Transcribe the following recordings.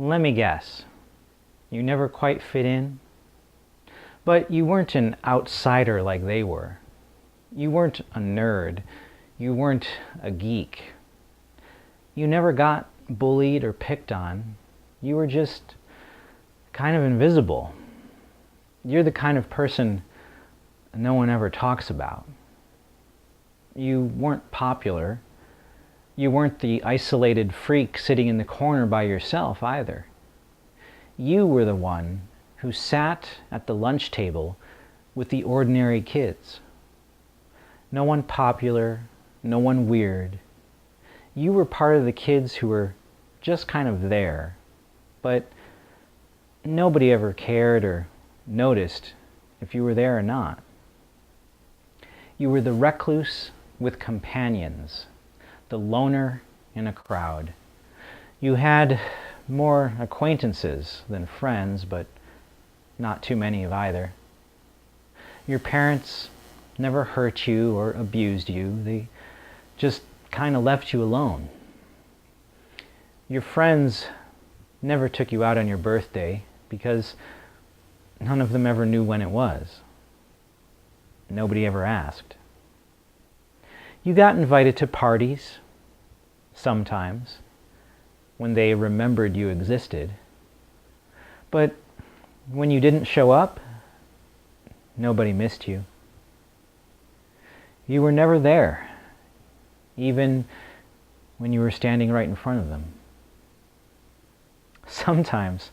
Let me guess. You never quite fit in? But you weren't an outsider like they were. You weren't a nerd. You weren't a geek. You never got bullied or picked on. You were just kind of invisible. You're the kind of person no one ever talks about. You weren't popular. You weren't the isolated freak sitting in the corner by yourself either. You were the one who sat at the lunch table with the ordinary kids. No one popular, no one weird. You were part of the kids who were just kind of there, but nobody ever cared or noticed if you were there or not. You were the recluse with companions, the loner in a crowd. You had more acquaintances than friends, but not too many of either. Your parents never hurt you or abused you. They just kind of left you alone. Your friends never took you out on your birthday because none of them ever knew when it was. Nobody ever asked. You got invited to parties, sometimes, when they remembered you existed. But when you didn't show up, nobody missed you. You were never there, even when you were standing right in front of them. Sometimes,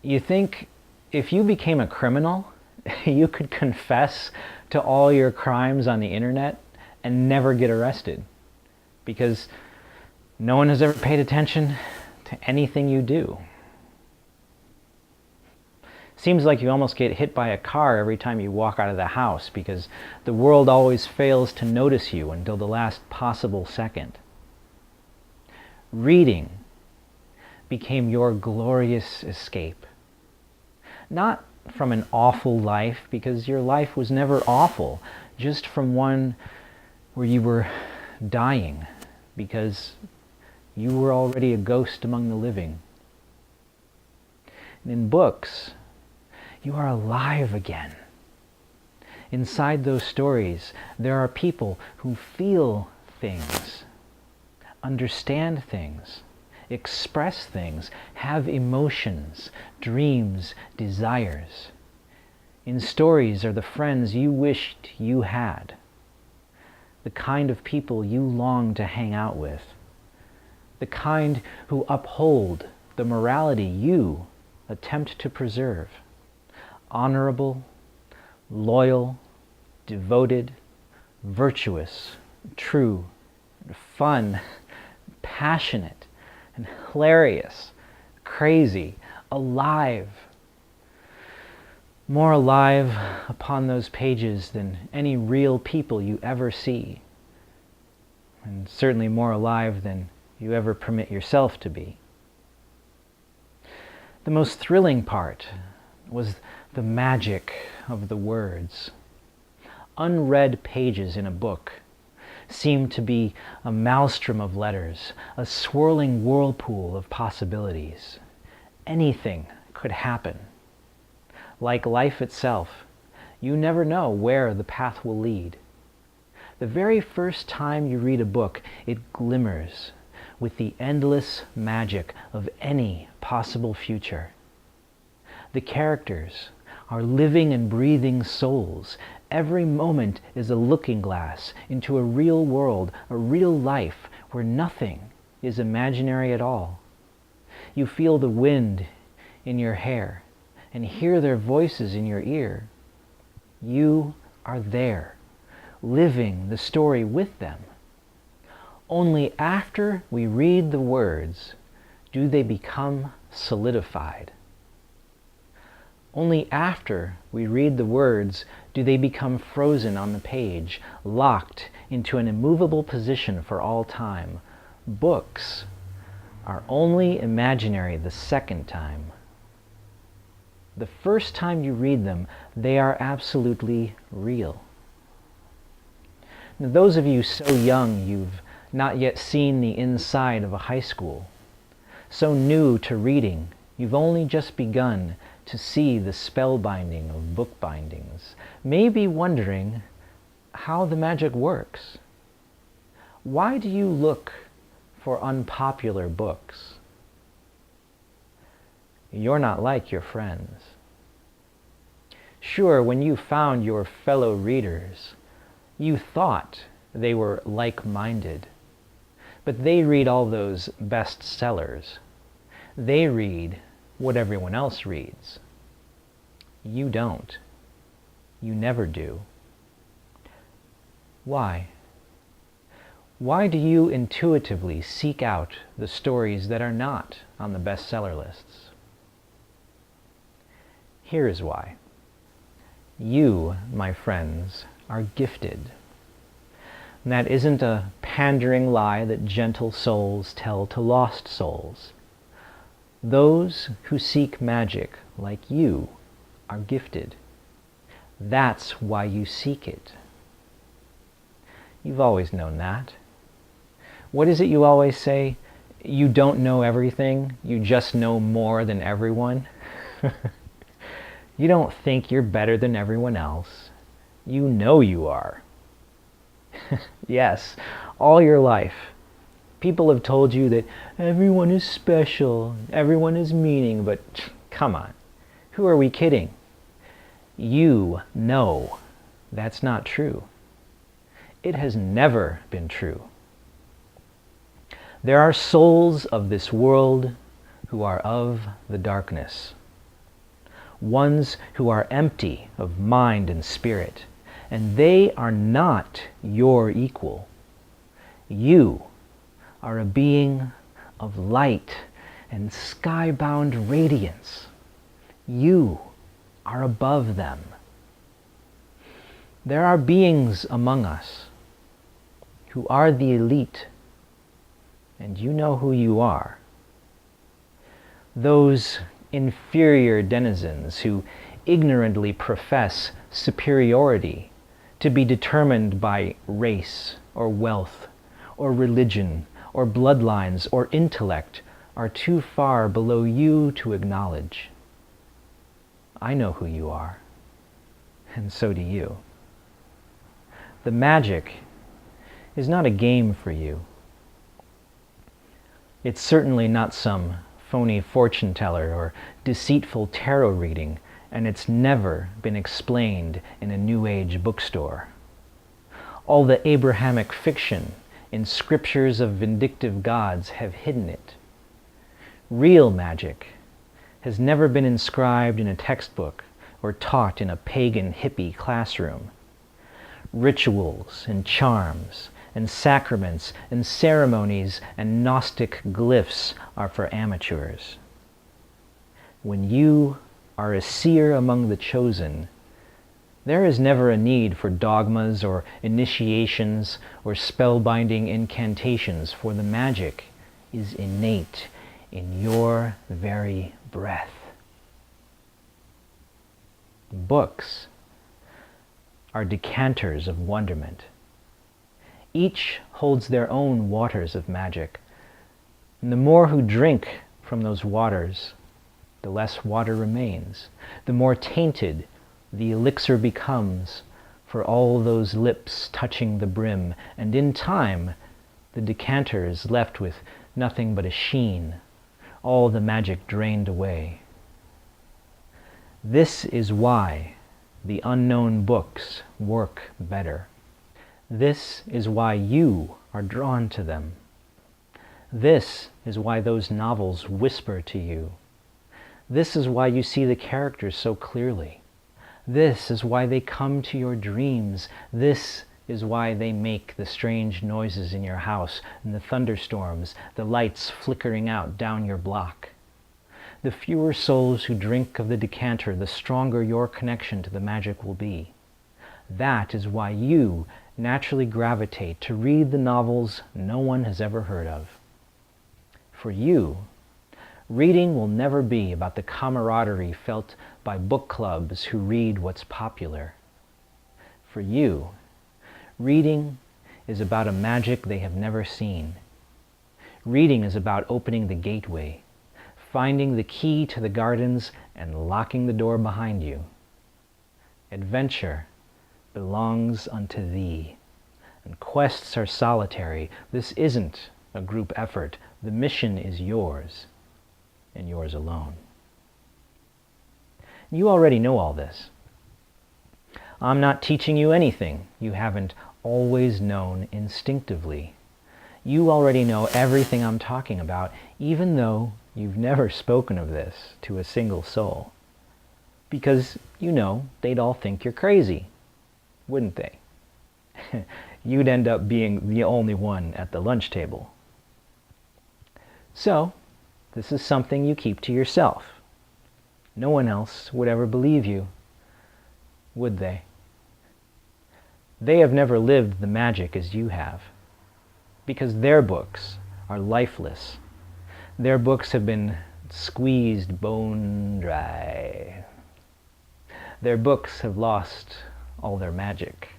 you think if you became a criminal, you could confess to all your crimes on the internet and never get arrested, because no one has ever paid attention to anything you do. Seems like you almost get hit by a car every time you walk out of the house, because the world always fails to notice you until the last possible second. Reading became your glorious escape. Not from an awful life, because your life was never awful, just from one where you were dying, because you were already a ghost among the living. And in books, you are alive again. Inside those stories, there are people who feel things, understand things, express things, have emotions, dreams, desires. In stories are the friends you wished you had, the kind of people you long to hang out with, the kind who uphold the morality you attempt to preserve. Honorable, loyal, devoted, virtuous, true, fun, passionate, and hilarious, crazy, alive. More alive upon those pages than any real people you ever see, and certainly more alive than you ever permit yourself to be. The most thrilling part was the magic of the words. Unread pages in a book seemed to be a maelstrom of letters, a swirling whirlpool of possibilities. Anything could happen. Like life itself, you never know where the path will lead. The very first time you read a book, it glimmers with the endless magic of any possible future. The characters are living and breathing souls. Every moment is a looking glass into a real world, a real life where nothing is imaginary at all. You feel the wind in your hair and hear their voices in your ear. You are there, living the story with them. Only after we read the words do they become solidified. Only after we read the words do they become frozen on the page, locked into an immovable position for all time. Books are only imaginary the second time. The first time you read them, they are absolutely real. Now, those of you so young you've not yet seen the inside of a high school, so new to reading, you've only just begun to see the spellbinding of book bindings, maybe wondering how the magic works. Why do you look for unpopular books? You're not like your friends. Sure, when you found your fellow readers, you thought they were like-minded, but they read all those bestsellers. They read what everyone else reads. You don't. You never do. Why? Why do you intuitively seek out the stories that are not on the bestseller lists? Here is why. You, my friends, are gifted. And that isn't a pandering lie that gentle souls tell to lost souls. Those who seek magic, like you, are gifted. That's why you seek it. You've always known that. What is it you always say? You don't know everything, you just know more than everyone. You don't think you're better than everyone else. You know you are. Yes, all your life, people have told you that everyone is special, everyone is meaning, but come on, who are we kidding? You know that's not true. It has never been true. There are souls of this world who are of the darkness, ones who are empty of mind and spirit, and they are not your equal. You are a being of light and skybound radiance. You are above them. There are beings among us who are the elite, and you know who you are. Those inferior denizens who ignorantly profess superiority to be determined by race or wealth or religion or bloodlines or intellect are too far below you to acknowledge. I know who you are, and so do you. The magic is not a game for you. It's certainly not some phony fortune teller or deceitful tarot reading, and it's never been explained in a New Age bookstore. All the Abrahamic fiction in scriptures of vindictive gods have hidden it. Real magic has never been inscribed in a textbook or taught in a pagan hippie classroom. Rituals and charms and sacraments and ceremonies and Gnostic glyphs are for amateurs. When you are a seer among the chosen, there is never a need for dogmas or initiations or spellbinding incantations, for the magic is innate in your very breath. Books are decanters of wonderment. Each holds their own waters of magic, and the more who drink from those waters, the less water remains. The more tainted the elixir becomes for all those lips touching the brim, and in time the decanter is left with nothing but a sheen, all the magic drained away. This is why the unknown books work better. This is why you are drawn to them. This is why those novels whisper to you. This is why you see the characters so clearly. This is why they come to your dreams. This is why they make the strange noises in your house and the thunderstorms, the lights flickering out down your block. The fewer souls who drink of the decanter, the stronger your connection to the magic will be. That is why you naturally gravitate to read the novels no one has ever heard of. For you, reading will never be about the camaraderie felt by book clubs who read what's popular. For you, reading is about a magic they have never seen. Reading is about opening the gateway finding the key to the gardens and locking the door behind you. Adventure belongs unto thee, and quests are solitary. This isn't a group effort. The mission is yours, and yours alone. You already know all this. I'm not teaching you anything you haven't always known instinctively. You already know everything I'm talking about, even though you've never spoken of this to a single soul. Because you know they'd all think you're crazy, wouldn't they? You'd end up being the only one at the lunch table. So, this is something you keep to yourself. No one else would ever believe you, would they? They have never lived the magic as you have, because their books are lifeless. Their books have been squeezed bone dry. Their books have lost all their magic.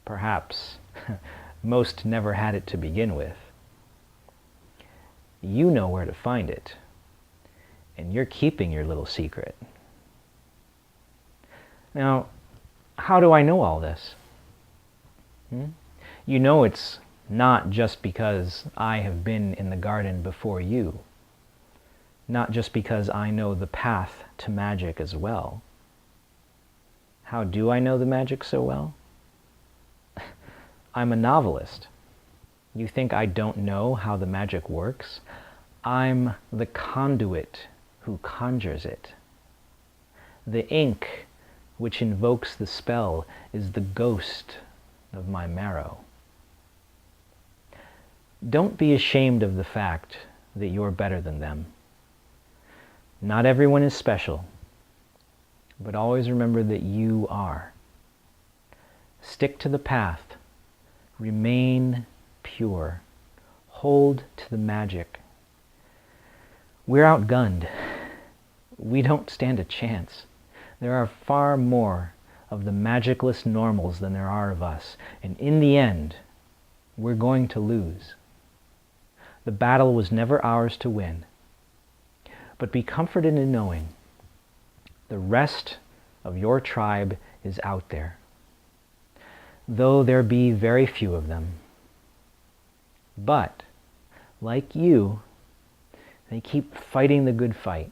Perhaps most never had it to begin with. You know where to find it, and you're keeping your little secret. Now, how do I know all this? You know it's not just because I have been in the garden before you. Not just because I know the path to magic as well. How do I know the magic so well? I'm a novelist. You think I don't know how the magic works? I'm the conduit who conjures it. The ink which invokes the spell is the ghost of my marrow. Don't be ashamed of the fact that you're better than them. Not everyone is special, but always remember that you are. Stick to the path. Remain pure. Hold to the magic. We're outgunned. We don't stand a chance. There are far more of the magicless normals than there are of us, and in the end, we're going to lose. The battle was never ours to win. But be comforted in knowing the rest of your tribe is out there, though there be very few of them. But, like you, they keep fighting the good fight.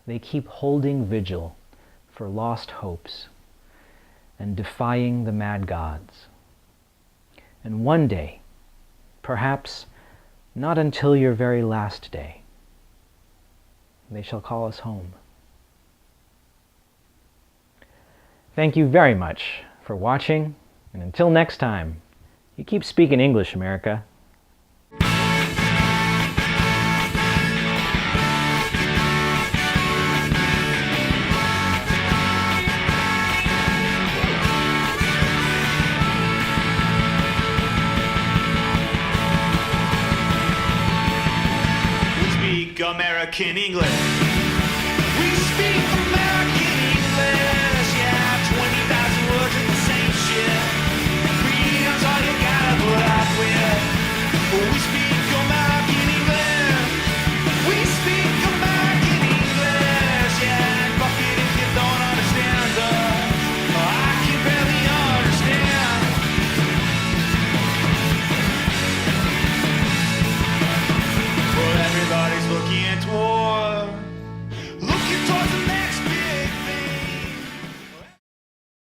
They keep holding vigil for lost hopes and defying the mad gods. And one day, perhaps not until your very last day, they shall call us home. Thank you very much for watching, and until next time, you keep speaking English, America. American English. We speak American English. Yeah, 20,000 words of the same shit. Freedom's all you gotta put up with. We speak American English. We speak American English. Yeah, and fuck it if you don't understand us. I can barely understand. But everybody's looking toward